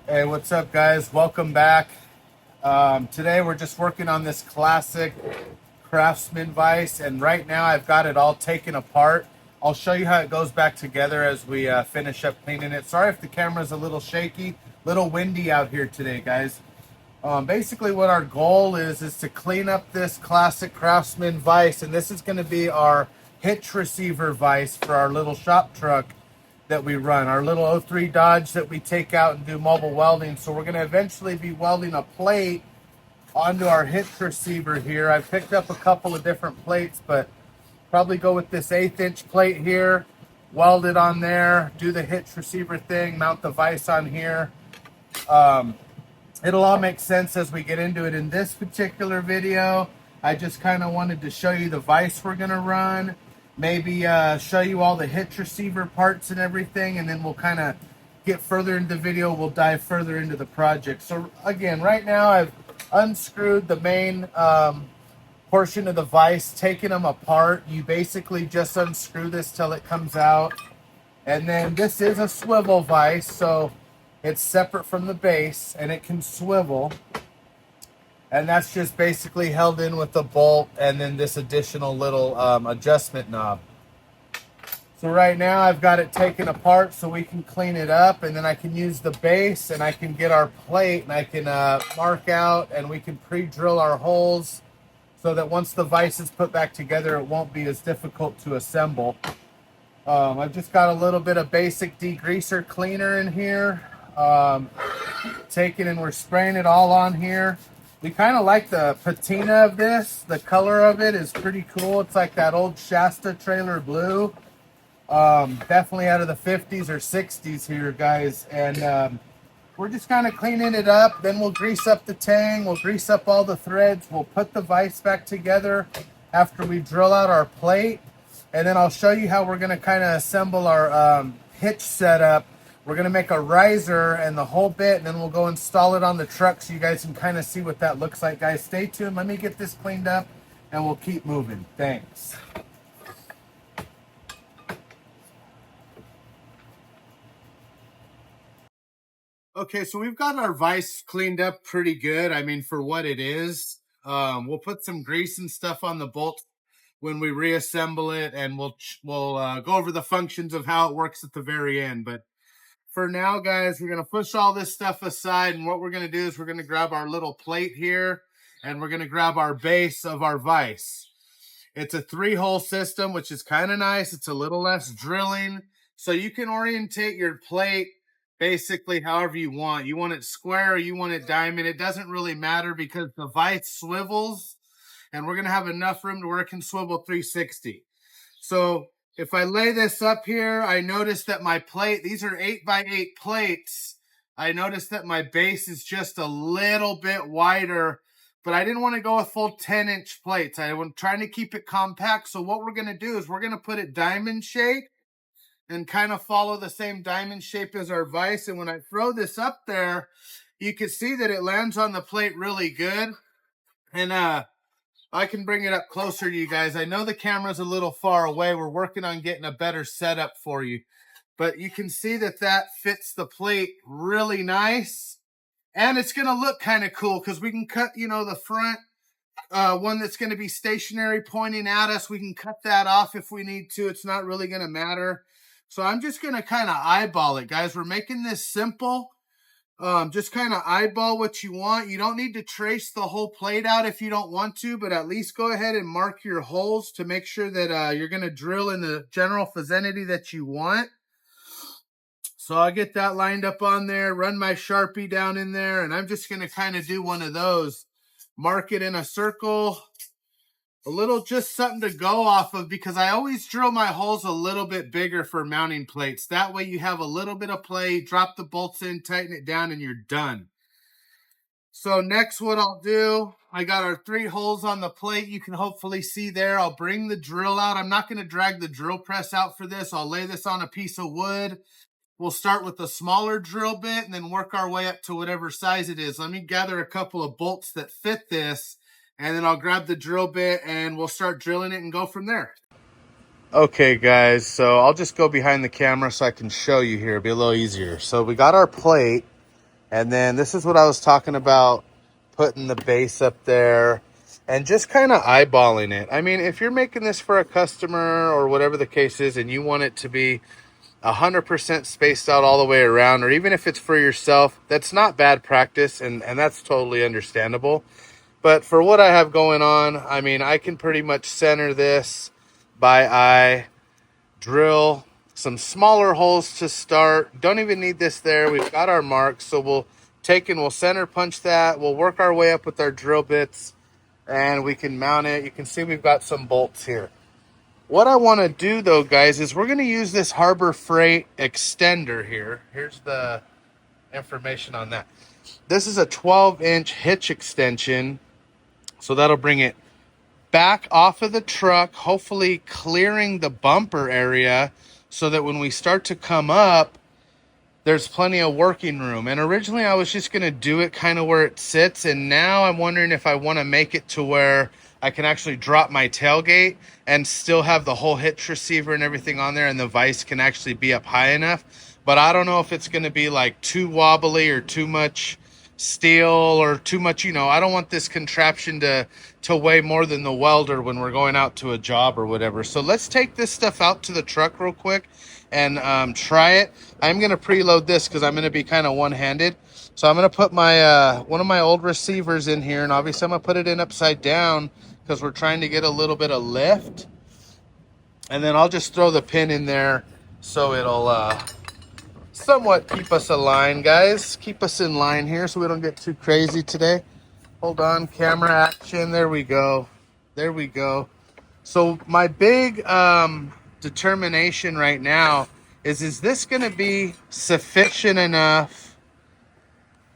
Hey, what's up, guys? Welcome back. Today we're just working on this classic Craftsman vise, and right now I've got it all taken apart. I'll show you how it goes back together as we finish up cleaning it. Sorry if the camera's a little shaky, little windy out here today, guys. Basically what our goal is to clean up this classic Craftsman vise, and this is going to be our hitch receiver vise for our little shop truck that we run, our little '03 Dodge that we take out and do mobile welding. So we're going to eventually be welding a plate onto our hitch receiver here. I picked up a couple of different plates, but probably go with this 1/8 inch plate here, weld it on there, do the hitch receiver thing, mount the vise on here. It'll all make sense as we get into it. In this particular video, I just kind of wanted to show you the vise we're going to run, maybe show you all the hitch receiver parts and everything, and then we'll kind of get further into the video. We'll dive further into the project. So again, right now I've unscrewed the main portion of the vise, taking them apart. You basically just unscrew this till it comes out. And then this is a swivel vise, so it's separate from the base and it can swivel. And that's just basically held in with the bolt and then this additional little adjustment knob. So right now I've got it taken apart so we can clean it up, and then I can use the base and I can get our plate and I can mark out, and we can pre-drill our holes so that once the vise is put back together, it won't be as difficult to assemble. I've just got a little bit of basic degreaser cleaner in here. Taking and we're spraying it all on here. We kind of like the patina of this. The color of it is pretty cool. It's like that old Shasta trailer blue. Definitely out of the 50s or 60s here, guys. And we're just kind of cleaning it up. Then we'll grease up the tang. We'll grease up all the threads. We'll put the vise back together after we drill out our plate. And then I'll show you how we're going to kind of assemble our hitch setup. We're going to make a riser and the whole bit, and then we'll go install it on the truck so you guys can kind of see what that looks like. Guys, stay tuned. Let me get this cleaned up, and we'll keep moving. Thanks. Okay, so we've got our vise cleaned up pretty good. I mean, for what it is. We'll put some grease and stuff on the bolt when we reassemble it, and we'll go over the functions of how it works at the very end. But for now, guys, we're going to push all this stuff aside, and what we're going to do is we're going to grab our little plate here, and we're going to grab our base of our vise. It's a 3-hole system, which is kind of nice. It's a little less drilling, so you can orientate your plate basically however you want. You want it square or you want it diamond. It doesn't really matter because the vise swivels, and we're going to have enough room to where it can swivel 360. So if I lay this up here, I notice that my plate, these are 8x8 plates. I noticed that my base is just a little bit wider, but I didn't want to go with full 10-inch plates. I was trying to keep it compact. So what we're going to do is we're going to put it diamond shape and kind of follow the same diamond shape as our vise. And when I throw this up there, you can see that it lands on the plate really good. And I can bring it up closer to you guys. I know the camera's a little far away. We're working on getting a better setup for you. But you can see that that fits the plate really nice. And it's going to look kind of cool because we can cut, the front one that's going to be stationary pointing at us. We can cut that off if we need to. It's not really going to matter. So I'm just going to kind of eyeball it, guys. We're making this simple. Just kind of eyeball what you want. You don't need to trace the whole plate out if you don't want to, but at least go ahead and mark your holes to make sure that you're going to drill in the general vicinity that you want. So I'll get that lined up on there, run my Sharpie down in there, and I'm just going to kind of do one of those. Mark it in a circle. A little, just something to go off of, because I always drill my holes a little bit bigger for mounting plates. That way you have a little bit of play, drop the bolts in, tighten it down, and you're done. So next what I'll do, I got our 3 holes on the plate. You can hopefully see there. I'll bring the drill out. I'm not going to drag the drill press out for this. I'll lay this on a piece of wood. We'll start with a smaller drill bit and then work our way up to whatever size it is. Let me gather a couple of bolts that fit this, and then I'll grab the drill bit and we'll start drilling it and go from there. Okay, guys, so I'll just go behind the camera so I can show you here. It'll be a little easier. So we got our plate, And then this is what I was talking about, putting the base up there and just kind of eyeballing it. I mean, if you're making this for a customer or whatever the case is, and you want it to be 100% spaced out all the way around, or even if it's for yourself, that's not bad practice, and that's totally understandable. But for what I have going on, I mean, I can pretty much center this by eye, drill some smaller holes to start. Don't even need this there. We've got our marks, so we'll take and we'll center punch that. We'll work our way up with our drill bits, and we can mount it. You can see we've got some bolts here. What I want to do, though, guys, is we're going to use this Harbor Freight extender here. Here's the information on that. This is a 12-inch hitch extension, so that'll bring it back off of the truck, hopefully clearing the bumper area so that when we start to come up, there's plenty of working room. And originally I was just going to do it kind of where it sits, and now I'm wondering if I want to make it to where I can actually drop my tailgate and still have the whole hitch receiver and everything on there, and the vise can actually be up high enough. But I don't know if it's going to be like too wobbly or too much steel or too much, I don't want this contraption to weigh more than the welder when we're going out to a job or whatever. So let's take this stuff out to the truck real quick and try it. I'm going to preload this because I'm going to be kind of one-handed. So I'm going to put my one of my old receivers in here, and obviously I'm going to put it in upside down because we're trying to get a little bit of lift. And then I'll just throw the pin in there so it'll somewhat keep us aligned, guys. Keep us in line here so we don't get too crazy today. Hold on, camera action. There we go. There we go. So my big determination right now is this going to be sufficient enough?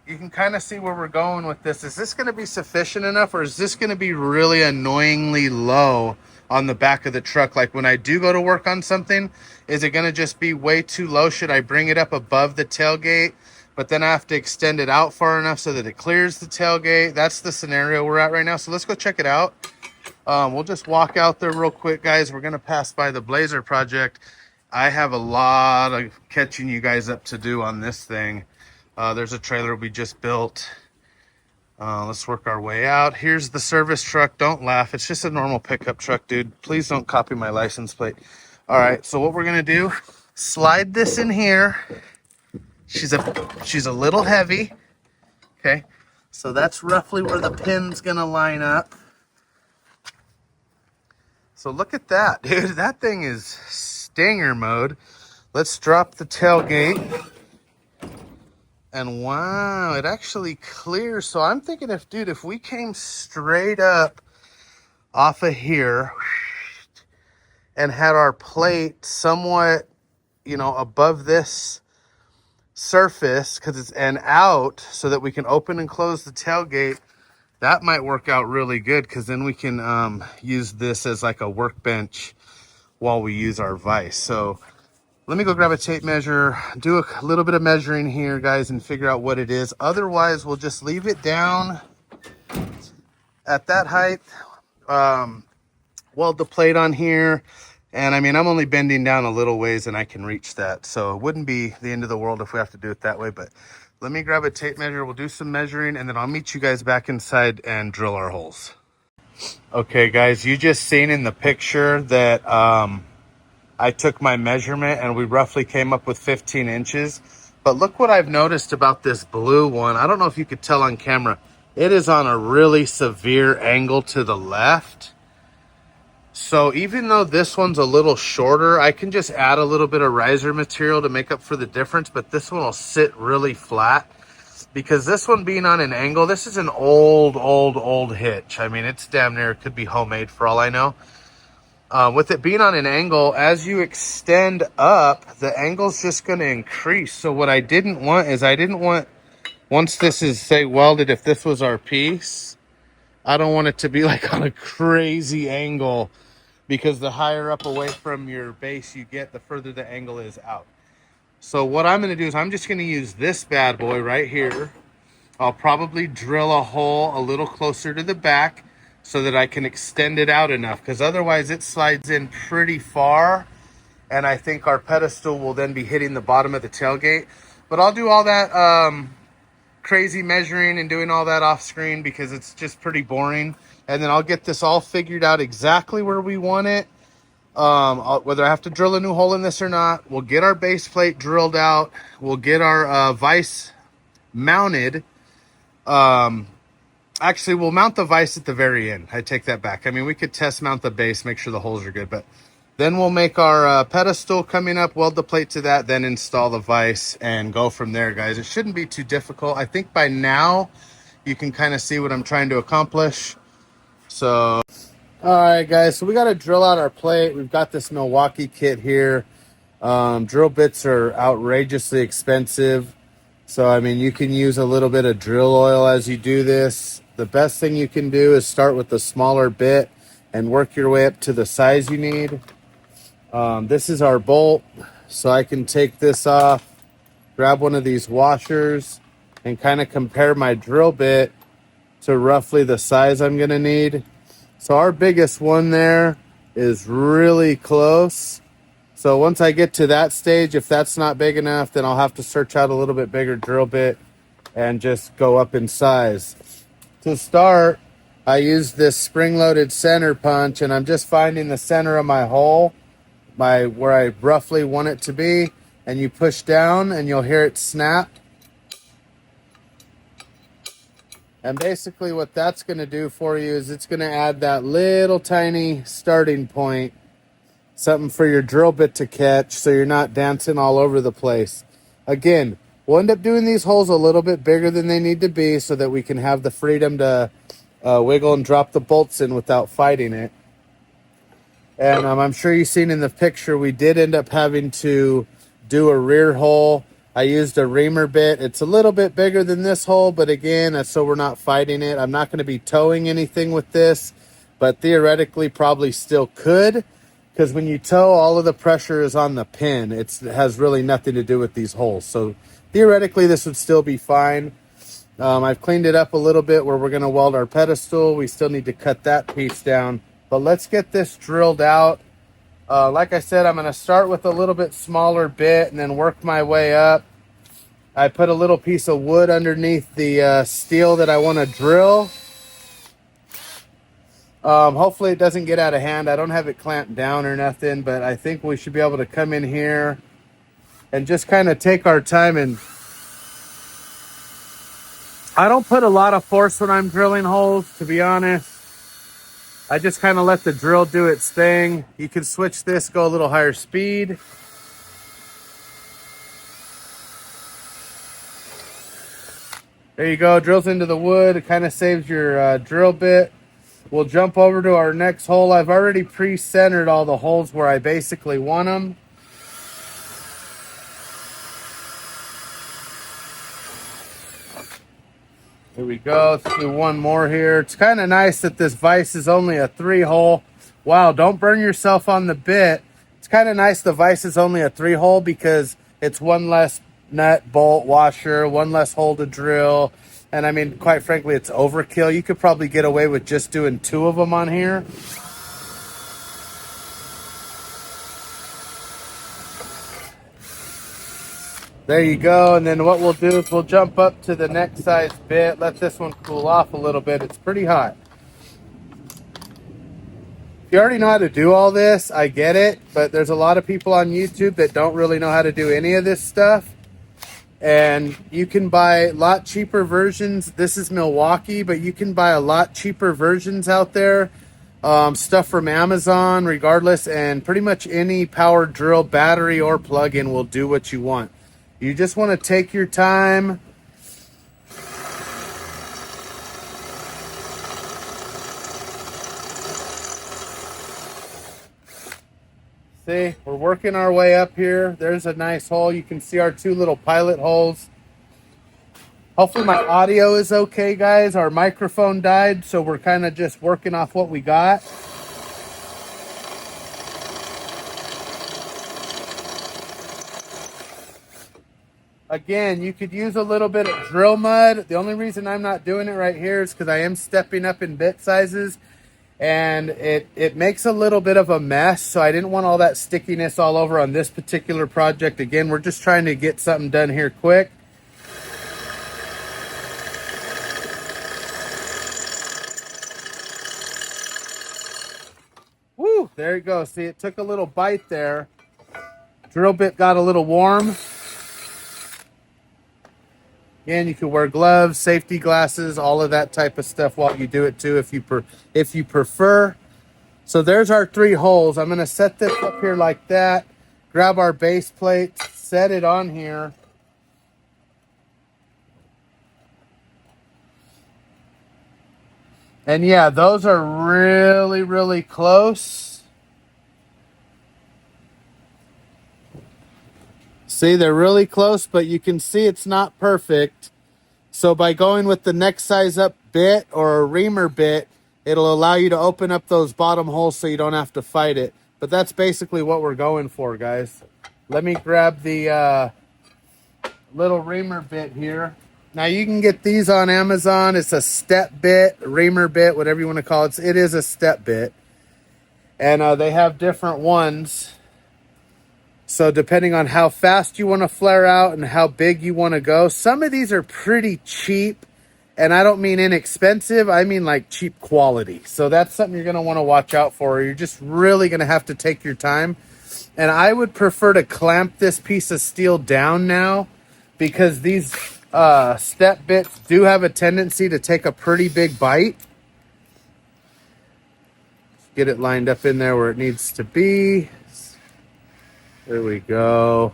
You can kind of see where we're going with this. Is this going to be sufficient enough, or is this going to be really annoyingly low on the back of the truck? Like when I do go to work on something, is it going to just be way too low? Should I bring it up above the tailgate, but then I have to extend it out far enough so that it clears the tailgate? That's the scenario we're at right now. So let's go check it out. We'll just walk out there real quick, guys. We're going to pass by the Blazer project. I have a lot of catching you guys up to do on this thing. There's a trailer we just built. Let's work our way out. Here's the service truck. Don't laugh. It's just a normal pickup truck, dude. Please don't copy my license plate. All right, so what we're going to do, slide this in here. She's a little heavy. Okay, so that's roughly where the pin's going to line up. So look at that, dude. That thing is stinger mode. Let's drop the tailgate. And wow, it actually clears. So I'm thinking if we came straight up off of here and had our plate somewhat, above this surface and out so that we can open and close the tailgate, that might work out really good, because then we can use this as like a workbench while we use our vise. So let me go grab a tape measure, do a little bit of measuring here, guys, and figure out what it is. Otherwise, we'll just leave it down at that height. Weld the plate on here. And I mean, I'm only bending down a little ways and I can reach that. So it wouldn't be the end of the world if we have to do it that way. But let me grab a tape measure. We'll do some measuring, and then I'll meet you guys back inside and drill our holes. Okay, guys, you just seen in the picture that I took my measurement and we roughly came up with 15 inches. But look what I've noticed about this blue one. I don't know if you could tell on camera. It is on a really severe angle to the left. So even though this one's a little shorter, I can just add a little bit of riser material to make up for the difference. But this one will sit really flat because this one being on an angle, this is an old hitch. I mean, it's damn near, it could be homemade for all I know. With it being on an angle, as you extend up, the angle's just going to increase. So what I didn't want is once this is, say, welded, if this was our piece, I don't want it to be like on a crazy angle, because the higher up away from your base you get, the further the angle is out. So what I'm going to do is I'm just going to use this bad boy right here. I'll probably drill a hole a little closer to the back so that I can extend it out enough, because otherwise it slides in pretty far, and I think our pedestal will then be hitting the bottom of the tailgate. But I'll do all that crazy measuring and doing all that off screen because it's just pretty boring. And then I'll get this all figured out exactly where we want it. Whether I have to drill a new hole in this or not. We'll get our base plate drilled out. We'll get our vise mounted. Actually, we'll mount the vise at the very end. I take that back. I mean, we could test mount the base, make sure the holes are good, but then we'll make our pedestal coming up, weld the plate to that, then install the vise and go from there, guys. It shouldn't be too difficult. I think by now you can kind of see what I'm trying to accomplish. So, all right, guys, so we got to drill out our plate. We've got this Milwaukee kit here. Drill bits are outrageously expensive. So, I mean, you can use a little bit of drill oil as you do this. The best thing you can do is start with a smaller bit and work your way up to the size you need. This is our bolt, so I can take this off, grab one of these washers, and kind of compare my drill bit to roughly the size I'm going to need. So our biggest one there is really close. So once I get to that stage, if that's not big enough, then I'll have to search out a little bit bigger drill bit and just go up in size. To start, I use this spring-loaded center punch, and I'm just finding the center of my hole, where I roughly want it to be, and you push down and you'll hear it snap. And basically what that's going to do for you is it's going to add that little tiny starting point, something for your drill bit to catch so you're not dancing all over the place. Again, we'll end up doing these holes a little bit bigger than they need to be so that we can have the freedom to wiggle and drop the bolts in without fighting it. And I'm sure you've seen in the picture, we did end up having to do a rear hole. I used a reamer bit. It's a little bit bigger than this hole, but again, that's so we're not fighting it. I'm not going to be towing anything with this, but theoretically probably still could, because when you tow, all of the pressure is on the pin. It has really nothing to do with these holes. So theoretically, this would still be fine. I've cleaned it up a little bit where we're going to weld our pedestal. We still need to cut that piece down. But let's get this drilled out. Like I said, I'm going to start with a little bit smaller bit and then work my way up. I put a little piece of wood underneath the steel that I want to drill. Hopefully it doesn't get out of hand. I don't have it clamped down or nothing, but I think we should be able to come in here and just kind of take our time. And I don't put a lot of force when I'm drilling holes, to be honest. I just kind of let the drill do its thing. You can switch this, go a little higher speed. There you go, drills into the wood. It kind of saves your drill bit. We'll jump over to our next hole. I've already pre-centered all the holes where I basically want them. Here we go. Let's do one more here. It's kind of nice that this vise is only a 3-hole. Wow, don't burn yourself on the bit. It's kind of nice the vise is only a 3-hole because it's one less nut, bolt, washer, one less hole to drill. And I mean, quite frankly, it's overkill. You could probably get away with just doing 2 of them on here. There you go. And then what we'll do is we'll jump up to the next size bit, let this one cool off a little bit. It's pretty hot. If you already know how to do all this, I get it, but there's a lot of people on YouTube that don't really know how to do any of this stuff. And you can buy a lot cheaper versions. This is Milwaukee, but you can buy a lot cheaper versions out there. Stuff from Amazon, regardless, and pretty much any power drill, battery, or plug-in will do what you want. You just want to take your time. See, we're working our way up here. There's a nice hole. You can see our 2 little pilot holes. Hopefully my audio is okay, guys. Our microphone died, so we're kind of just working off what we got. Again, you could use a little bit of drill mud. The only reason I'm not doing it right here is because I am stepping up in bit sizes, and it makes a little bit of a mess, so I didn't want all that stickiness all over on this particular project. Again, we're just trying to get something done here quick. There you go. See, it took a little bite there. Drill bit got a little warm. Again, you can wear gloves, safety glasses, all of that type of stuff while you do it too, if you prefer. So there's our 3 holes. I'm going to set this up here like that. Grab our base plate, set it on here. And yeah, those are really, really close. See, they're really close, but you can see it's not perfect. So by going with the next size up bit or a reamer bit, it'll allow you to open up those bottom holes so you don't have to fight it. But that's basically what we're going for, guys. Let me grab the little reamer bit here. Now you can get these on Amazon. It's a step bit, reamer bit, whatever you want to call it. It is a step bit. And they have different ones. So depending on how fast you want to flare out and how big you want to go, some of these are pretty cheap. And I don't mean inexpensive. I mean like cheap quality. So that's something you're going to want to watch out for. You're just really going to have to take your time. And I would prefer to clamp this piece of steel down now, because these step bits do have a tendency to take a pretty big bite. Get it lined up in there where it needs to be. There we go.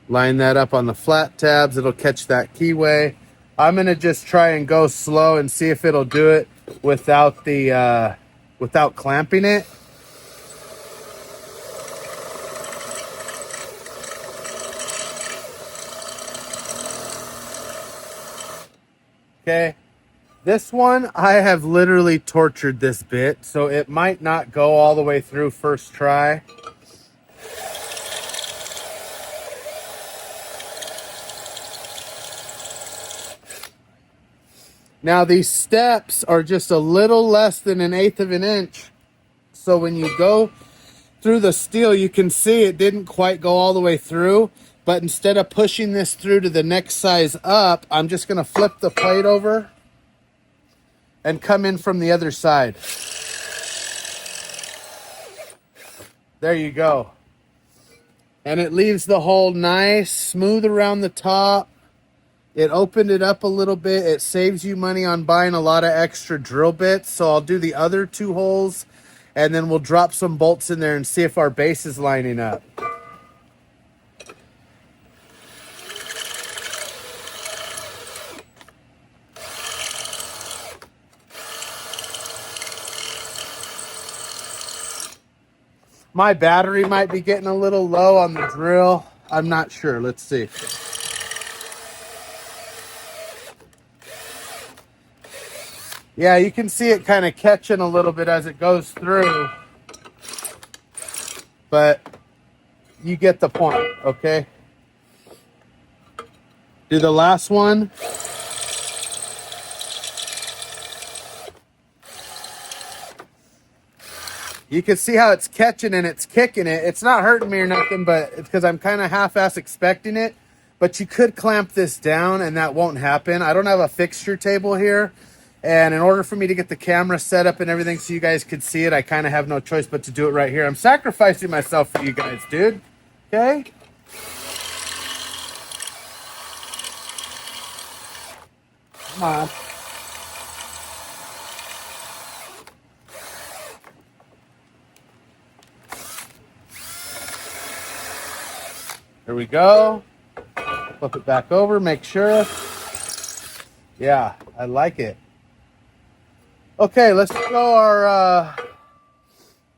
Line that up on the flat tabs. It'll catch that keyway. I'm going to just try and go slow and see if it'll do it without the without clamping it. Okay, this one, I have literally tortured this bit, so it might not go all the way through first try. Now these steps are just a little less than 1/8 of an inch. So when you go through the steel, you can see it didn't quite go all the way through. But instead of pushing this through to the next size up, I'm just going to flip the plate over and come in from the other side. There you go. And it leaves the hole nice, smooth around the top. It opened it up a little bit. It saves you money on buying a lot of extra drill bits. So I'll do the other 2 holes, and then we'll drop some bolts in there and see if our base is lining up. My battery might be getting a little low on the drill. I'm not sure. Let's see. Yeah, you can see it kind of catching a little bit as it goes through. But you get the point, okay? Do the last one. You can see how it's catching and it's kicking it. It's not hurting me or nothing, but it's because I'm kind of half-ass expecting it. But you could clamp this down and that won't happen. I don't have a fixture table here. And in order for me to get the camera set up and everything so you guys could see it, I kind of have no choice but to do it right here. I'm sacrificing myself for you guys, dude. Okay? Come on. There we go. Flip it back over, make sure. Yeah, I like it. Okay, let's throw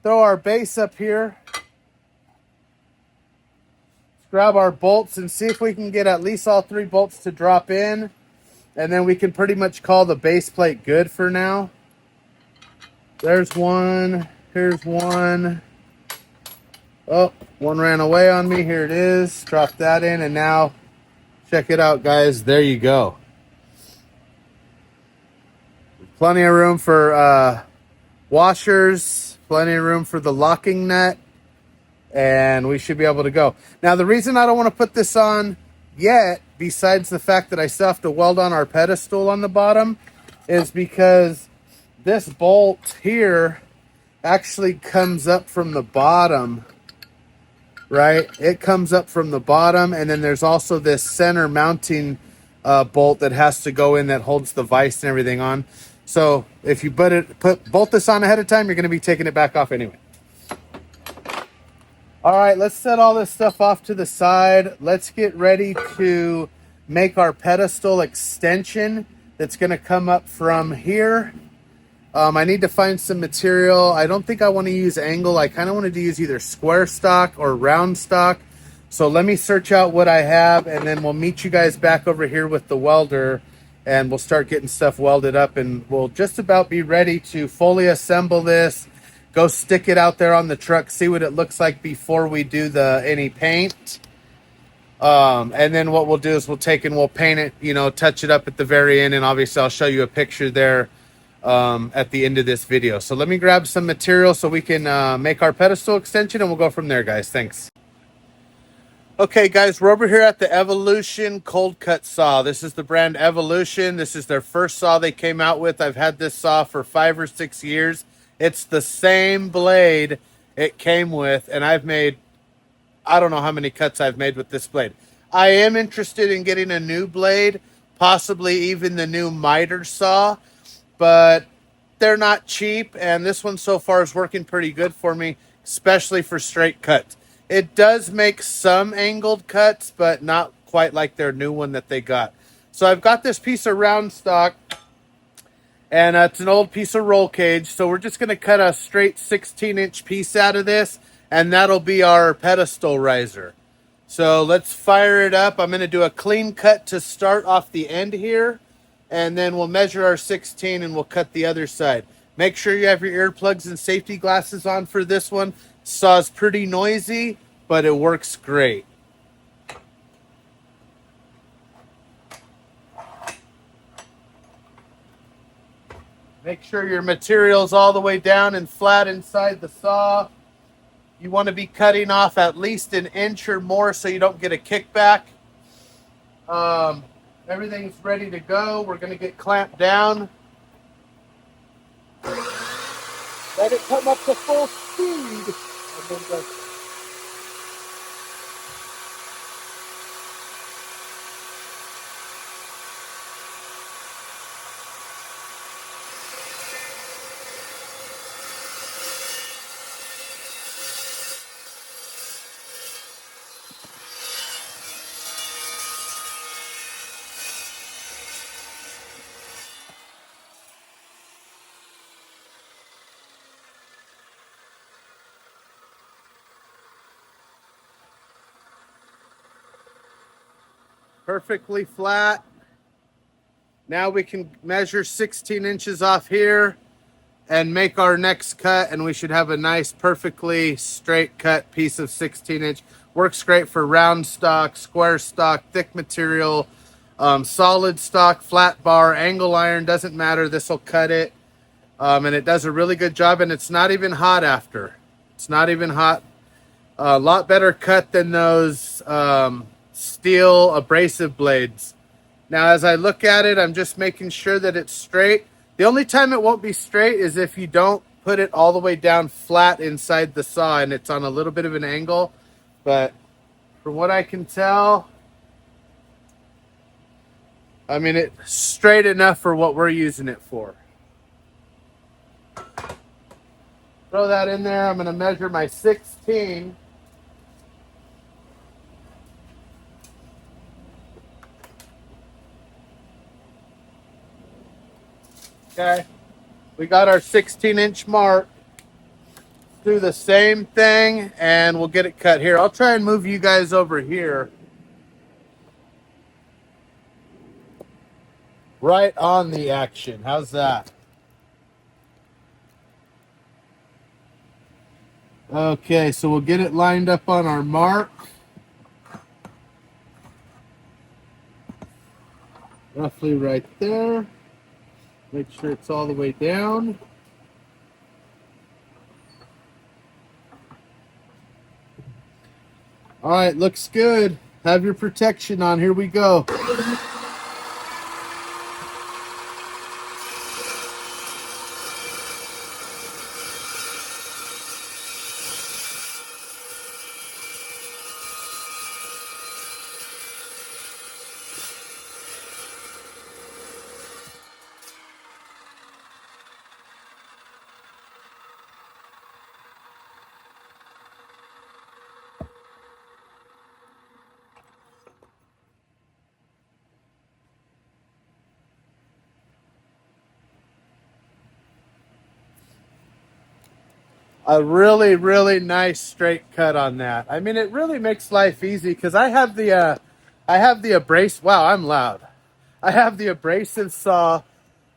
our base up here. Let's grab our bolts and see if we can get at least all 3 bolts to drop in. And then we can pretty much call the base plate good for now. There's one. Here's one. Oh, one ran away on me. Here it is. Drop that in, and now check it out, guys. There you go. Plenty of room for washers, plenty of room for the locking nut, and we should be able to go. Now, the reason I don't want to put this on yet, besides the fact that I still have to weld on our pedestal on the bottom, is because this bolt here actually comes up from the bottom, right? It comes up from the bottom, and then there's also this center mounting bolt that has to go in that holds the vise and everything on. So if you bolt this on ahead of time, you're going to be taking it back off anyway. All right, let's set all this stuff off to the side. Let's get ready to make our pedestal extension that's going to come up from here. I need to find some material. I don't think I want to use angle. I kind of wanted to use either square stock or round stock. So let me search out what I have, and then we'll meet you guys back over here with the welder, and we'll start getting stuff welded up, and we'll just about be ready to fully assemble this, go stick it out there on the truck, see what it looks like before we do any paint. And then what we'll do is we'll take and we'll paint it, you know, touch it up at the very end, and obviously I'll show you a picture there at the end of this video. So let me grab some material so we can make our pedestal extension, and we'll go from there, guys. Thanks. Okay, guys, we're over here at the Evolution cold cut saw. This is the brand Evolution. This is their first saw they came out with. I've had this saw for 5 or 6 years. It's the same blade it came with, and I've made, I don't know how many cuts I've made with this blade. I am interested in getting a new blade, possibly even the new miter saw, but they're not cheap, and this one so far is working pretty good for me, especially for straight cuts. It does make some angled cuts, but not quite like their new one that they got. So I've got this piece of round stock, and it's an old piece of roll cage. So we're just going to cut a straight 16-inch piece out of this, and that'll be our pedestal riser. So let's fire it up. I'm going to do a clean cut to start off the end here, and then we'll measure our 16 and we'll cut the other side. Make sure you have your earplugs and safety glasses on for this one. Saw's pretty noisy, but it works great. Make sure your material's all the way down and flat inside the saw. You want to be cutting off at least 1 inch or more so you don't get a kickback. Everything's ready to go. We're going to get clamped down. Let it come up to full speed. And then go. Perfectly flat. Now we can measure 16 inches off here and make our next cut, and we should have a nice perfectly straight cut piece of 16-inch. Works great for round stock, square stock, thick material, solid stock, flat bar, angle iron, doesn't matter. This will cut it, and it does a really good job, and it's not even hot after. It's not even hot. A lot better cut than those steel abrasive blades. Now, as I look at it, I'm just making sure that it's straight. The only time it won't be straight is if you don't put it all the way down flat inside the saw and it's on a little bit of an angle. But from what I can tell, I mean, it's straight enough for what we're using it for. Throw that in there. I'm going to measure my 16. Okay, we got our 16-inch mark. Do the same thing and we'll get it cut here. I'll try and move you guys over here. Right on the action. How's that? Okay, so we'll get it lined up on our mark. Roughly right there. Make sure it's all the way down. All right, looks good. Have your protection on. Here we go. a really, really nice straight cut on that. I mean, it really makes life easy because I have the abrasive. Wow, I'm loud. I have the abrasive saw,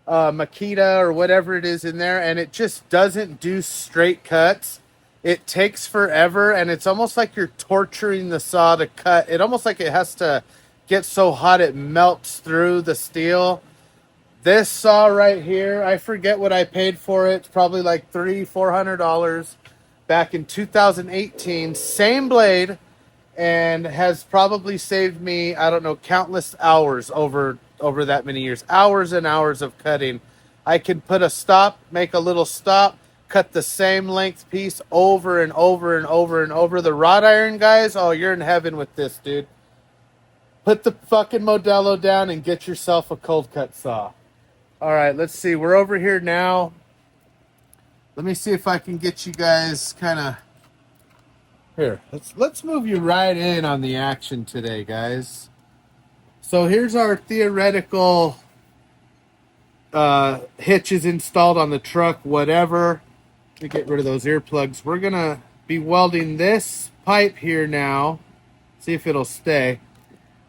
Makita or whatever it is in there, and it just doesn't do straight cuts. It takes forever, and it's almost like you're torturing the saw to cut. It almost like it has to get so hot it melts through the steel. This saw right here, I forget what I paid for it. It's probably like $300-400 back in 2018. Same blade, and has probably saved me, I don't know, countless hours over that many years. Hours and hours of cutting. I can put a stop, make a little stop, cut the same length piece over and over and over and over. The wrought iron guys, oh, you're in heaven with this, dude. Put the fucking Modelo down and get yourself a cold cut saw. All right, let's see. We're over here now. Let me see if I can get you guys kind of here. Let's move you right in on the action today, guys. So here's our theoretical hitches installed on the truck, whatever. Let me get rid of those earplugs. We're gonna be welding this pipe here now. See if it'll stay.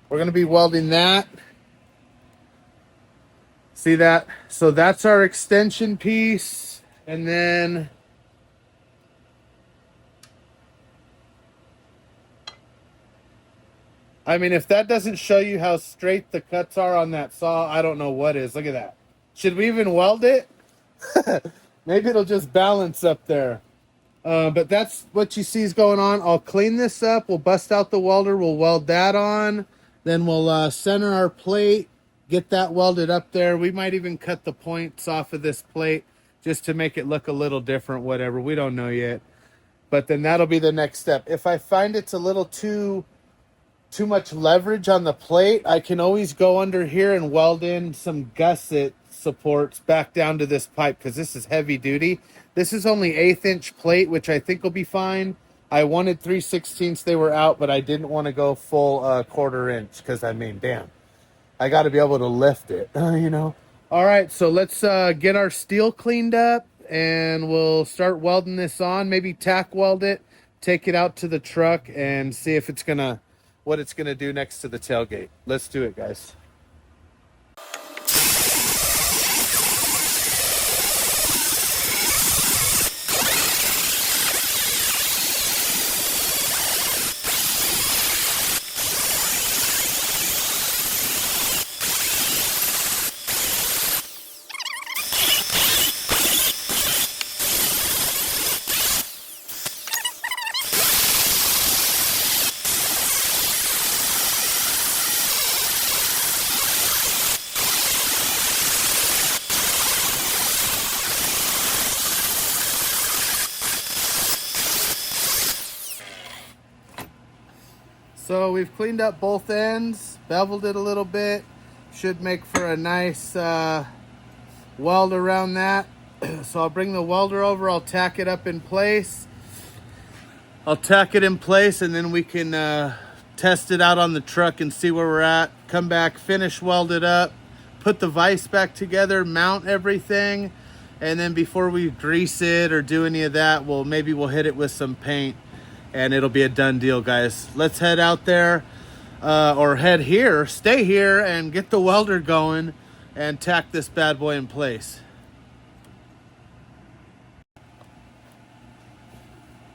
We're gonna be welding that. See that? So that's our extension piece. And then I mean, if that doesn't show you how straight the cuts are on that saw, I don't know what is. Look at that. Should we even weld it? Maybe it'll just balance up there. But that's what you see is going on. I'll clean this up. We'll bust out the welder. We'll weld that on. Then we'll center our plate. Get that welded up there. We might even cut the points off of this plate just to make it look a little different, whatever. We don't know yet. But then that'll be the next step. If I find it's a little too much leverage on the plate, I can always go under here and weld in some gusset supports back down to this pipe because this is heavy duty. This is only 1/8 inch plate, which I think will be fine. I wanted 3/16. They were out, but I didn't want to go full 1/4 inch because, I mean, damn, I got to be able to lift it, you know. All right, so let's get our steel cleaned up and we'll start welding this on. Maybe tack weld it, take it out to the truck and see if it's gonna what it's gonna do next to the tailgate. Let's do it, guys. So we've cleaned up both ends, beveled it a little bit. Should make for a nice weld around that. So I'll bring the welder over, I'll tack it up in place. I'll tack it in place and then we can test it out on the truck and see where we're at. Come back, finish weld it up, put the vise back together, mount everything. And then before we grease it or do any of that, maybe we'll hit it with some paint. And it'll be a done deal, guys. Let's head out there, or head here, stay here, and get the welder going and tack this bad boy in place.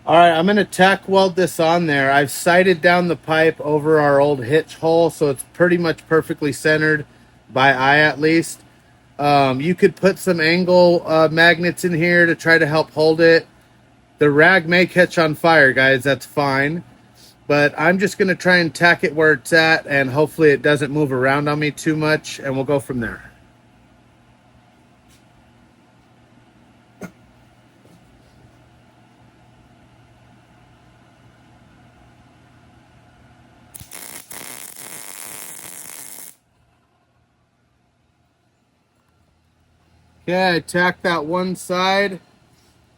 All right, I'm gonna tack weld this on there. I've sighted down the pipe over our old hitch hole, so it's pretty much perfectly centered, by eye at least. You could put some angle magnets in here to try to help hold it. The rag may catch on fire, guys. That's fine. But I'm just going to try and tack it where it's at, and hopefully it doesn't move around on me too much, and we'll go from there. Okay, I tacked that one side.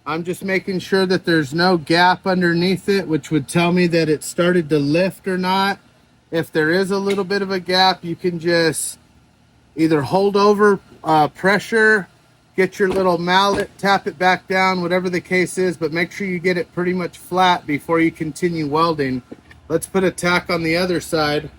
I'm just making sure that there's no gap underneath it, which would tell me that it started to lift or not. If there is a little bit of a gap, you can just either hold over pressure get your little mallet, tap it back down, whatever the case is, but make sure you get it pretty much flat before you continue welding. Let's put a tack on the other side.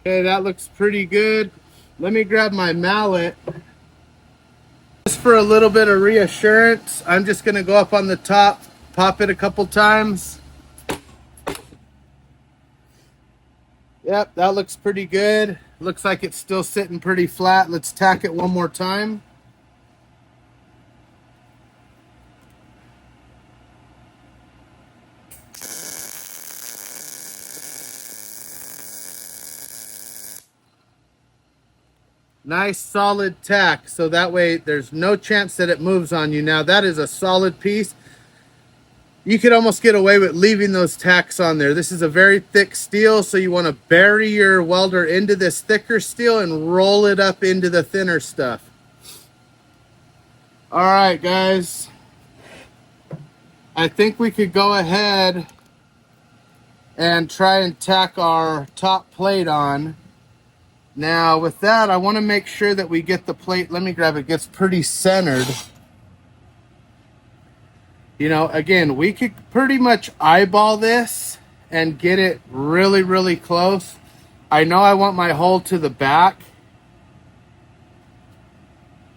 Okay, that looks pretty good. Let me grab my mallet. Just for a little bit of reassurance, I'm just gonna go up on the top, pop it a couple times. Yep, that looks pretty good. Looks like it's still sitting pretty flat. Let's tack it one more time. Nice solid tack, so that way there's no chance that it moves on you. Now that is a solid piece. You could almost get away with leaving those tacks on there. This is a very thick steel, so you want to bury your welder into this thicker steel and roll it up into the thinner stuff. All right, guys. I think we could go ahead and try and tack our top plate on. Now with that, I want to make sure that we get the plate, let me grab it, gets pretty centered. You know, again, we could pretty much eyeball this and get it really, really close. I know I want my hole to the back.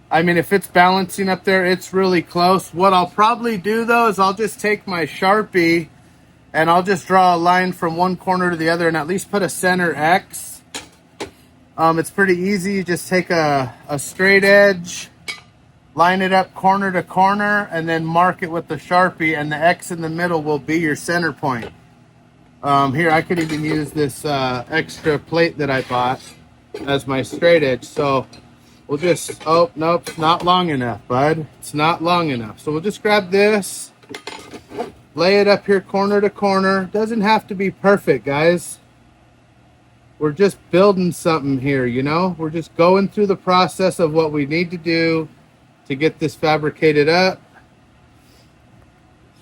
I mean, if it's balancing up there, it's really close. What I'll probably do though is I'll just take my Sharpie and I'll just draw a line from one corner to the other and at least put a center X. It's pretty easy. You just take a straight edge, line it up corner to corner, and then mark it with the Sharpie, and the X in the middle will be your center point. Here, I could even use this extra plate that I bought as my straight edge. So we'll just, oh, nope, it's not long enough, bud. It's not long enough. So we'll just grab this, lay it up here corner to corner. Doesn't have to be perfect, guys. We're just building something here, you know? We're just going through the process of what we need to do to get this fabricated up.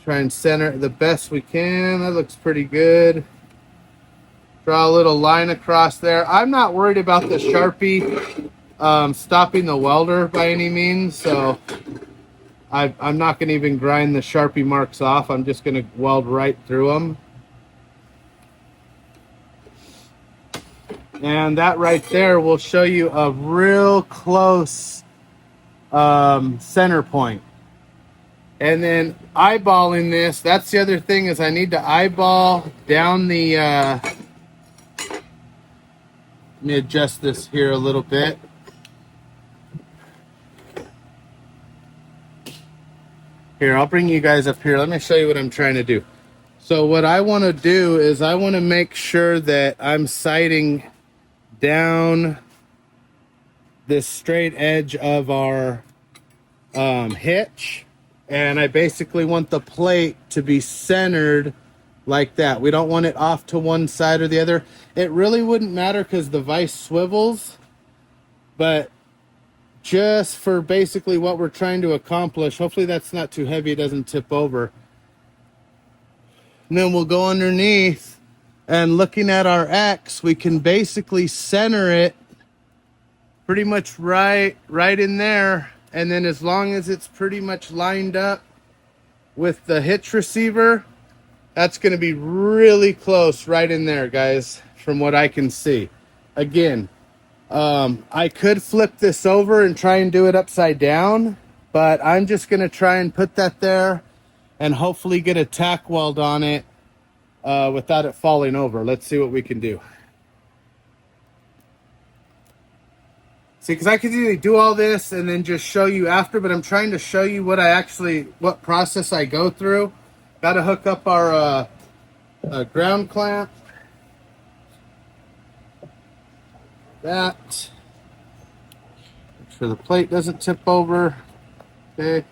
Try and center it the best we can. That looks pretty good. Draw a little line across there. I'm not worried about the Sharpie stopping the welder by any means, so I'm not going to even grind the Sharpie marks off. I'm just going to weld right through them. And that right there will show you a real close center point. And then eyeballing this, that's the other thing, is I need to eyeball down the, let me adjust this here a little bit. Here, I'll bring you guys up here. Let me show you what I'm trying to do. So what I want to do is I want to make sure that I'm sighting down this straight edge of our hitch, and I basically want the plate to be centered like that. We don't want it off to one side or the other. It really wouldn't matter because the vise swivels, but just for basically what we're trying to accomplish, hopefully that's not too heavy, it doesn't tip over. And then we'll go underneath, and looking at our X, we can basically center it pretty much right in there. And then as long as it's pretty much lined up with the hitch receiver, that's going to be really close right in there, guys, from what I can see. Again, I could flip this over and try and do it upside down, but I'm just going to try and put that there and hopefully get a tack weld on it without it falling over. Let's see what we can do. See, because I could either do all this and then just show you after, but I'm trying to show you what process I go through. Got to hook up our ground clamp. That. Make sure the plate doesn't tip over. Okay.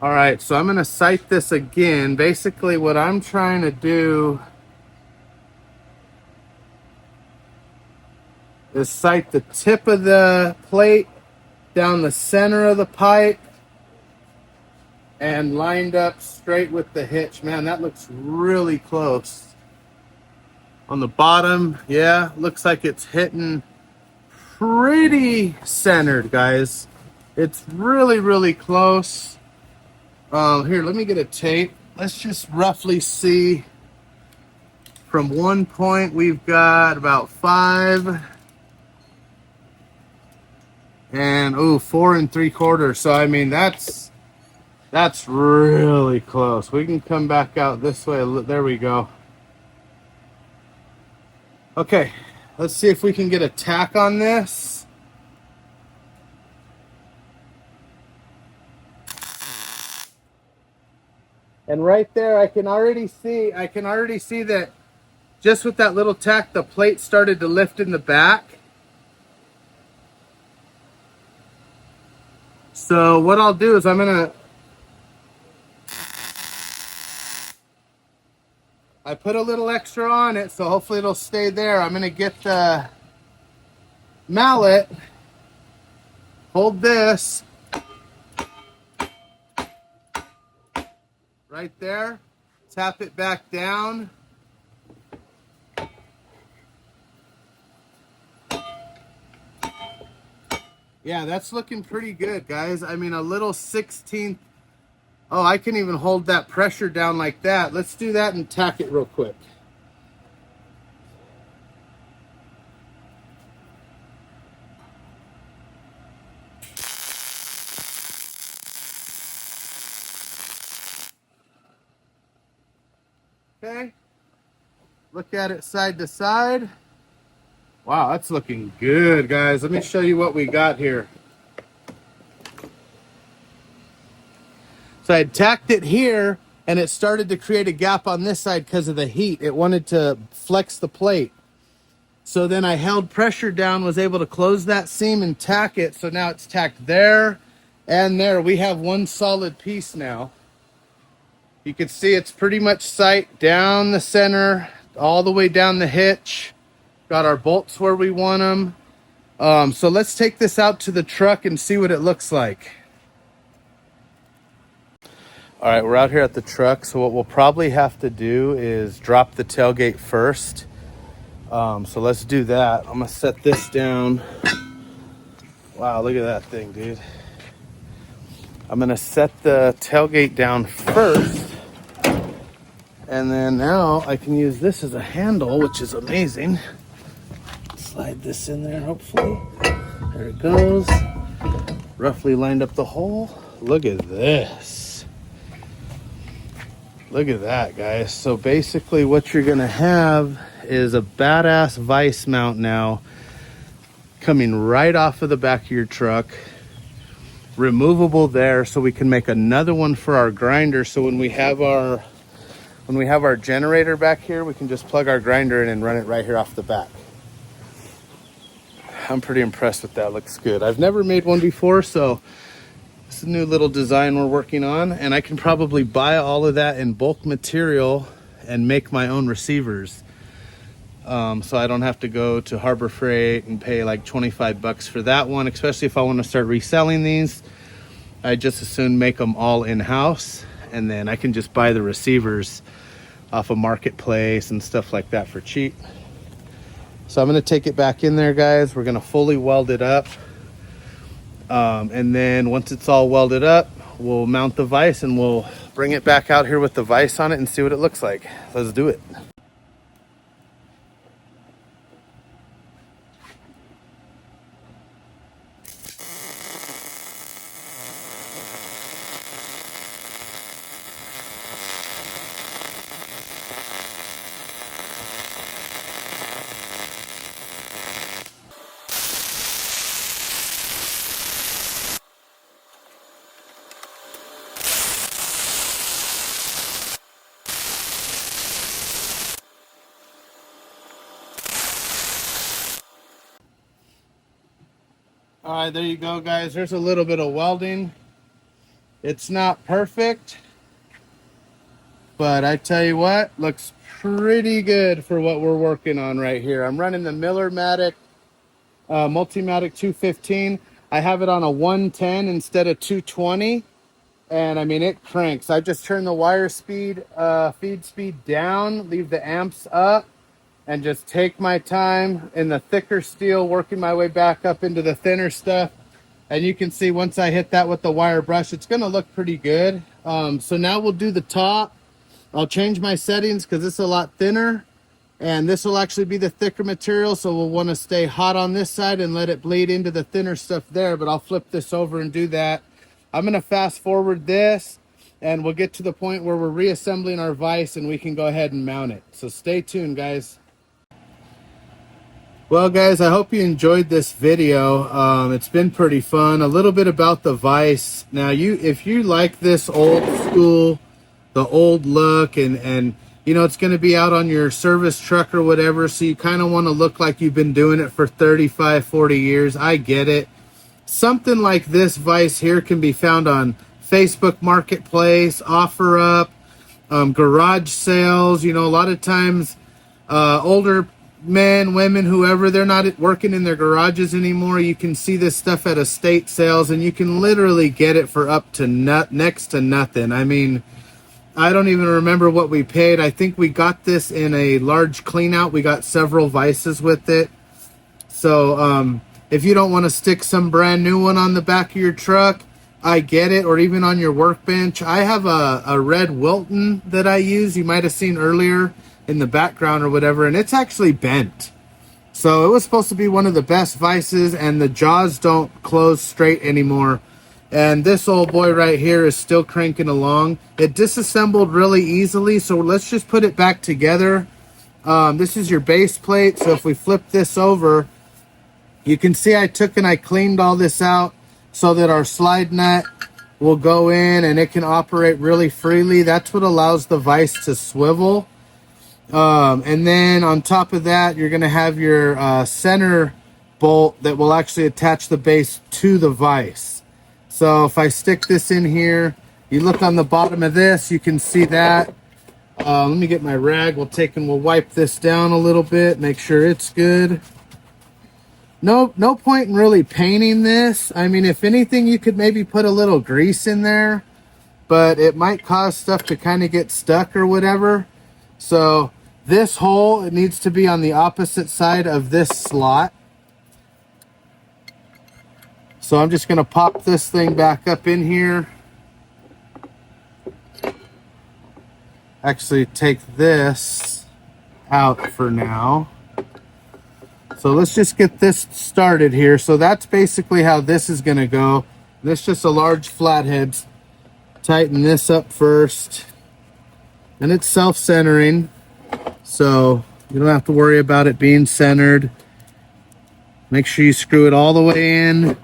All right, so I'm going to sight this again. Basically, what I'm trying to do is sight the tip of the plate down the center of the pipe and lined up straight with the hitch. Man, that looks really close. On the bottom, yeah, looks like it's hitting pretty centered, guys. It's really, really close. Here, let me get a tape. Let's just roughly see. From one point, we've got about 5 and 4 3/4. So I mean, that's really close. We can come back out this way. There we go. Okay, let's see if we can get a tack on this. And right there, I can already see that just with that little tack, the plate started to lift in the back. So what I'll do is I put a little extra on it, so hopefully it'll stay there. I'm gonna get the mallet, hold this right there, tap it back down. Yeah, that's looking pretty good, guys. I mean, a little 16th. Oh, I can even hold that pressure down like that. Let's do that and tack it real quick. Okay. Look at it side to side. Wow, that's looking good, guys. Let me show you what we got here. So I had tacked it here, and it started to create a gap on this side because of the heat. It wanted to flex the plate. So then I held pressure down, was able to close that seam and tack it. So now it's tacked there and there. We have one solid piece now. You can see it's pretty much sight down the center, all the way down the hitch. Got our bolts where we want them. So let's take this out to the truck and see what it looks like. All right, we're out here at the truck. So what we'll probably have to do is drop the tailgate first. So let's do that. I'm gonna set this down. Wow, look at that thing, dude. I'm gonna set the tailgate down first. And then now I can use this as a handle, which is amazing. Slide this in there, hopefully. There it goes. Roughly lined up the hole. Look at this. Look at that, guys. So basically what you're gonna have is a badass vise mount now coming right off of the back of your truck. Removable there, so we can make another one for our grinder. So when we have our generator back here, we can just plug our grinder in and run it right here off the back. I'm pretty impressed with that. Looks good. I've never made one before, so it's a new little design we're working on, and I can probably buy all of that in bulk material and make my own receivers. So I don't have to go to Harbor Freight and pay like 25 bucks for that one, especially if I want to start reselling these. I just as soon make them all in-house, and then I can just buy the receivers off a marketplace and stuff like that for cheap. So I'm going to take it back in there, guys. We're going to fully weld it up. And then once it's all welded up, we'll mount the vise and we'll bring it back out here with the vise on it and see what it looks like. Let's do it. All right, there you go, guys. There's a little bit of welding. It's not perfect, but I tell you what, looks pretty good for what we're working on right here. I'm running the Miller-Matic Multimatic 215. I have it on a 110 instead of 220. And I mean, it cranks. I just turn the wire speed, feed speed down, leave the amps up, and just take my time in the thicker steel, working my way back up into the thinner stuff. And you can see once I hit that with the wire brush, it's gonna look pretty good. So now we'll do the top. I'll change my settings because it's a lot thinner. And this will actually be the thicker material, so we'll want to stay hot on this side and let it bleed into the thinner stuff there. But I'll flip this over and do that. I'm going to fast forward this, and we'll get to the point where we're reassembling our vise and we can go ahead and mount it. So stay tuned, guys. Well, guys, I hope you enjoyed this video. It's been pretty fun. A little bit about the vise. Now, if you like this old school, the old look, and you know, it's going to be out on your service truck or whatever, so you kind of want to look like you've been doing it for 35, 40 years. I get it. Something like this vise here can be found on Facebook Marketplace, OfferUp, garage sales. You know, a lot of times older men, women, whoever, they're not working in their garages anymore. You can see this stuff at estate sales, and you can literally get it for up to next to nothing. I mean, I don't even remember what we paid. I think we got this in a large clean out. We got several vices with it. So if you don't want to stick some brand new one on the back of your truck, I get it. Or even on your workbench. I have a red Wilton that I use. You might have seen earlier in the background or whatever. And it's actually bent. So it was supposed to be one of the best vices. And the jaws don't close straight anymore. And this old boy right here is still cranking along. It disassembled really easily, so let's just put it back together. This is your base plate, so if we flip this over, you can see I took and I cleaned all this out so that our slide nut will go in and it can operate really freely. That's what allows the vise to swivel. And then on top of that, you're going to have your center bolt that will actually attach the base to the vise. So if I stick this in here, you look on the bottom of this, you can see that. Let me get my rag. We'll wipe this down a little bit, make sure it's good. No point in really painting this. I mean, if anything, you could maybe put a little grease in there, but it might cause stuff to kind of get stuck or whatever. So this hole, it needs to be on the opposite side of this slot. So I'm just going to pop this thing back up in here. Actually take this out for now. So let's just get this started here. So that's basically how this is going to go. This is just a large flathead. Tighten this up first. And it's self-centering. So you don't have to worry about it being centered. Make sure you screw it all the way in.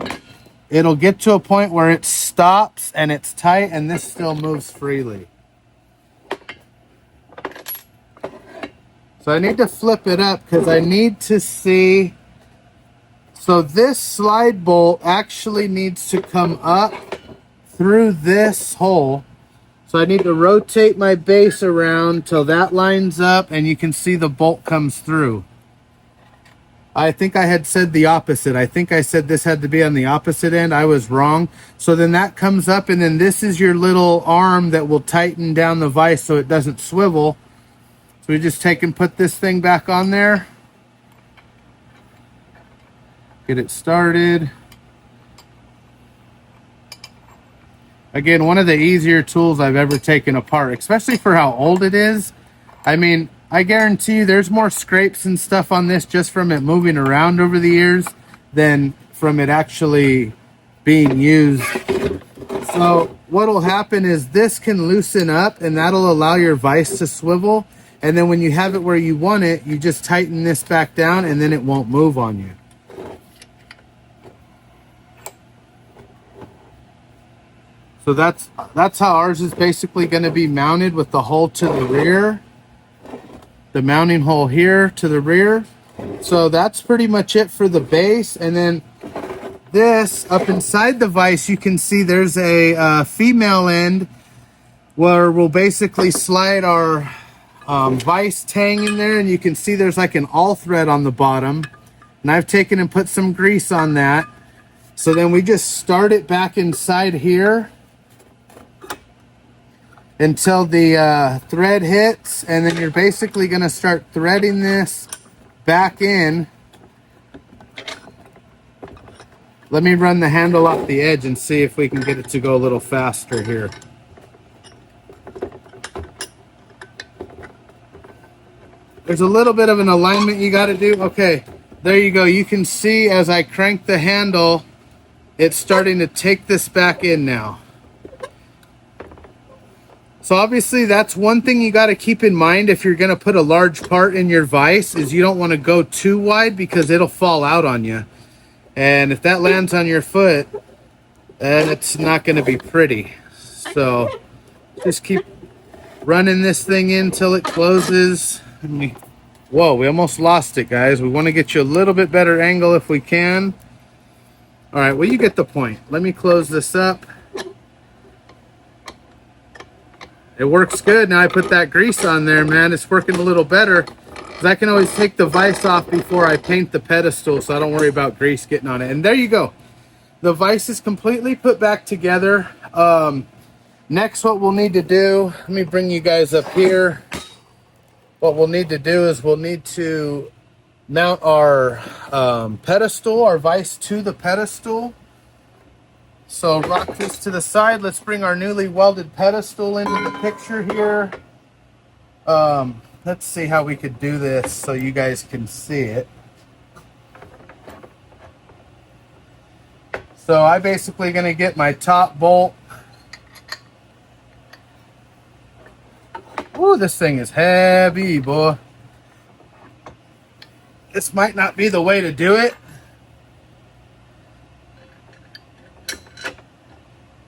It'll get to a point where it stops and it's tight and this still moves freely. So I need to flip it up because I need to see. So this slide bolt actually needs to come up through this hole. So I need to rotate my base around till that lines up and you can see the bolt comes through. I think I had said the opposite. I think I said this had to be on the opposite end. I was wrong. So then that comes up, and then this is your little arm that will tighten down the vise so it doesn't swivel. So we just take and put this thing back on there. Get it started. Again, one of the easier tools I've ever taken apart, especially for how old it is. I mean, I guarantee you there's more scrapes and stuff on this just from it moving around over the years than from it actually being used. So what'll happen is this can loosen up and that'll allow your vise to swivel. And then when you have it where you want it, you just tighten this back down and then it won't move on you. So that's how ours is basically going to be mounted, with the hole to the rear. The mounting hole here to the rear. So that's pretty much it for the base. And then this up inside the vise, you can see there's a female end where we'll basically slide our vise tang in there, and you can see there's like an all thread on the bottom. And I've taken and put some grease on that. So then we just start it back inside here until the thread hits, and then you're basically going to start threading this back in. Let me run the handle off the edge and see if we can get it to go a little faster here. There's a little bit of an alignment you got to do. Okay, there you go. You can see as I crank the handle, it's starting to take this back in now. So obviously that's one thing you got to keep in mind if you're going to put a large part in your vise, is you don't want to go too wide because it'll fall out on you. And if that lands on your foot, then it's not going to be pretty. So just keep running this thing in till it closes. Whoa, we almost lost it, guys. We want to get you a little bit better angle if we can. All right, well, you get the point. Let me close this up. It works good. Now I put that grease on there, man. It's working a little better because I can always take the vise off before I paint the pedestal, so I don't worry about grease getting on it. And there you go. The vise is completely put back together. Next, what we'll need to do, let me bring you guys up here. What we'll need to do is we'll need to mount our pedestal, our vise to the pedestal. So rock this to the side. Let's bring our newly welded pedestal into the picture here. Let's see how we could do this so you guys can see it. So I'm basically going to get my top bolt. Ooh, this thing is heavy, boy. This might not be the way to do it.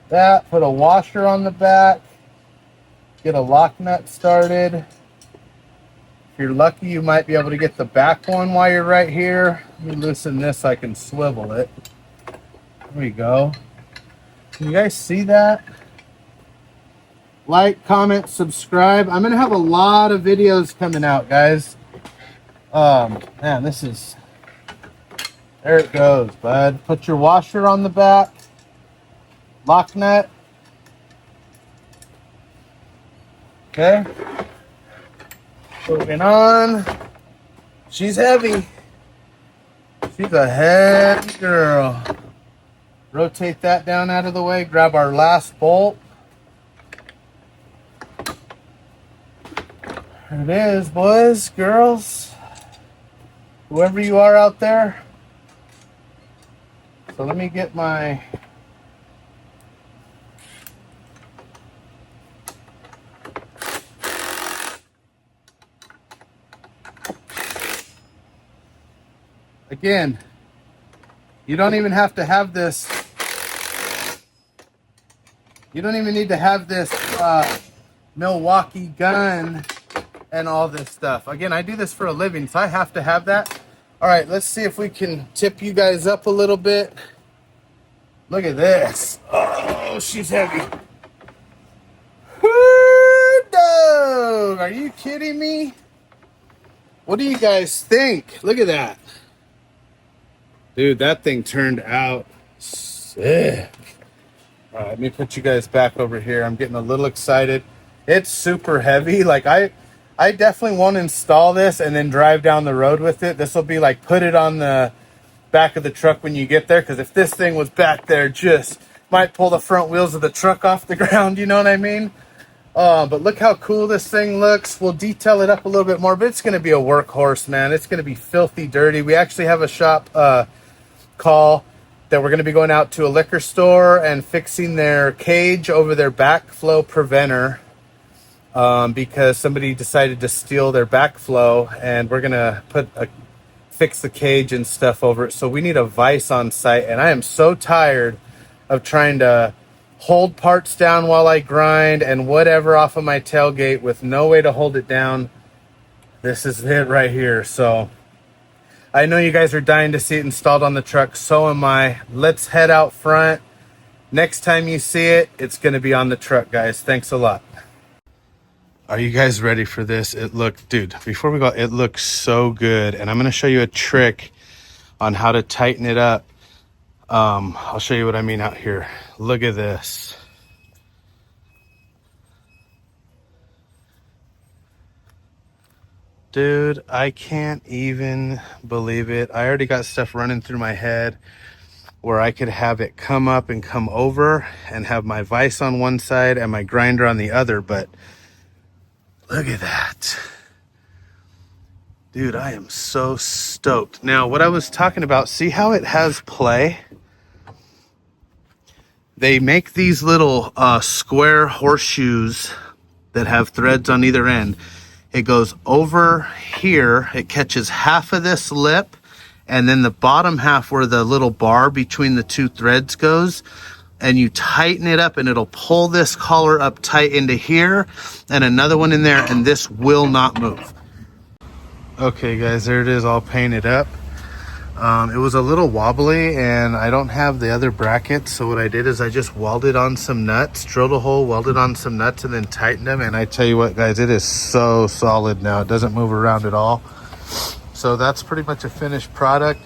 That, put a washer on the back, get a lock nut started. If you're lucky, you might be able to get the back one while you're right here. Let me loosen this so I can swivel it. There we go. Can you guys see that? Like, comment, subscribe. I'm going to have a lot of videos coming out, guys. Man, this is... There it goes, bud. Put your washer on the back. Lock nut. Okay. Moving on. She's heavy. She's a heavy girl. Rotate that down out of the way. Grab our last bolt. There it is, boys, girls. Whoever you are out there. So let me get my... Again, you don't even have to have this. You don't even need to have this Milwaukee gun and all this stuff. Again, I do this for a living, so I have to have that. All right, let's see if we can tip you guys up a little bit. Look at this. Oh, she's heavy. Woo, dog. Are you kidding me? What do you guys think? Look at that. Dude, that thing turned out sick. All right, let me put you guys back over here. I'm getting a little excited. It's super heavy. Like I definitely won't install this and then drive down the road with it. This will be like put it on the back of the truck when you get there. Because if this thing was back there, just might pull the front wheels of the truck off the ground. You know what I mean? But look how cool this thing looks. We'll detail it up a little bit more, but it's going to be a workhorse, man. It's going to be filthy dirty. We actually have a shop call that we're going to be going out to a liquor store and fixing their cage over their backflow preventer because somebody decided to steal their backflow, and we're going to fix the cage and stuff over it. So we need a vise on site, and I am so tired of trying to hold parts down while I grind and whatever off of my tailgate with no way to hold it down. This is it right here. So I know you guys are dying to see it installed on the truck. So am I. Let's head out front. Next time you see it, it's going to be on the truck, guys. Thanks a lot. Are you guys ready for this? It looked, dude, before we go, it looks so good. And I'm going to show you a trick on how to tighten it up. I'll show you what I mean out here. Look at this. Dude, I can't even believe it. I already got stuff running through my head where I could have it come up and come over and have my vise on one side and my grinder on the other, but look at that. Dude, I am so stoked. Now, what I was talking about, see how it has play? They make these little square horseshoes that have threads on either end. It goes over here, it catches half of this lip, and then the bottom half where the little bar between the two threads goes, and you tighten it up and it'll pull this collar up tight into here and another one in there, and this will not move. Okay guys, there it is all painted up. It was a little wobbly and I don't have the other brackets, so what I did is I just welded on some nuts, drilled a hole, welded on some nuts, and then tightened them. And I tell you what guys, it is so solid now. It doesn't move around at all. So that's pretty much a finished product.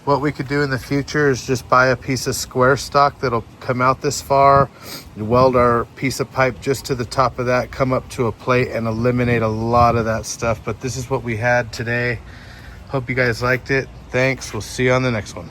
What we could do in the future is just buy a piece of square stock that'll come out this far, weld our piece of pipe just to the top of that, come up to a plate, and eliminate a lot of that stuff. But this is what we had today. Hope you guys liked it. Thanks. We'll see you on the next one.